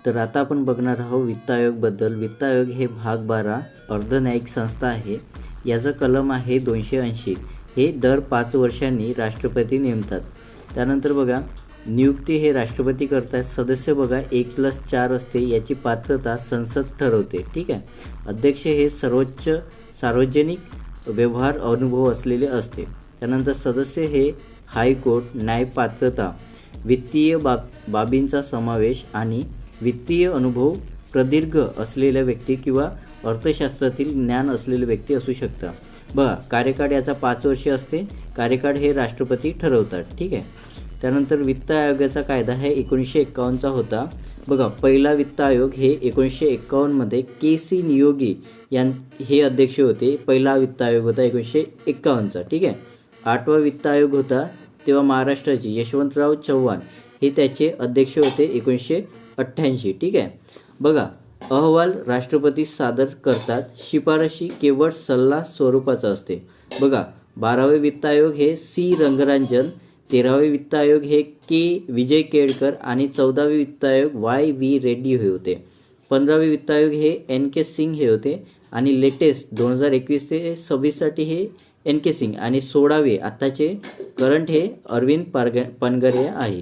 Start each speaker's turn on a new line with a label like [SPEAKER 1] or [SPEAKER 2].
[SPEAKER 1] तर आता आपण बघणार आहोत वित्त आयोगबद्दल. वित्त आयोग हे भाग 12 अर्धन्यायिक संस्था आहे. याचं कलम आहे 280. हे दर 5 वर्षांनी राष्ट्रपती नेमतात. त्यानंतर बघा, नियुक्ती हे राष्ट्रपती करतात. सदस्य बघा 1+4 असते. याची पात्रता संसद ठरवते. ठीक आहे. अध्यक्ष हे सर्वोच्च सार्वजनिक व्यवहार अनुभव असलेले असते. त्यानंतर सदस्य हे हायकोर्ट, न्यायपात्रता, वित्तीय बाबींचा समावेश आणि वित्तीय अनुभव प्रदीर्घ असलेल्या व्यक्ती किंवा अर्थशास्त्रातील ज्ञान असलेले व्यक्ती असू शकतात. बघा, कार्यकाळ याचा 5 वर्षे असते. कार्यकाळ हे राष्ट्रपती ठरवतात. ठीक आहे. त्यानंतर वित्त आयोगाचा कायदा हे 1951चा होता. बघा, पहिला वित्त आयोग हे 1951मध्ये के.सी. नियोगी हे अध्यक्ष होते. पहिला वित्त आयोग होता 1951चा. ठीक आहे. 8वा वित्त आयोग होता तेव्हा महाराष्ट्राचे यशवंतराव चव्हाण हे त्याचे अध्यक्ष होते 1988. ठीक आहे. बघा, अहवाल राष्ट्रपती सादर करतात. शिफारशी केवळ सल्ला स्वरूपाचा असते. बघा, 12वे वित्त आयोग हे सी रंगराजन, 13वे वित्त आयोग हे के विजय केळकर आणि 14वे वित्त आयोग वाय व्ही रेड्डी हे होते. 15वे वित्त आयोग हे एन के सिंग हे होते आणि लेटेस्ट 2021 ते 26साठी हे एन के सिंग आणि 16वे आत्ताचे करंट हे अरविंद पानगरे आहे.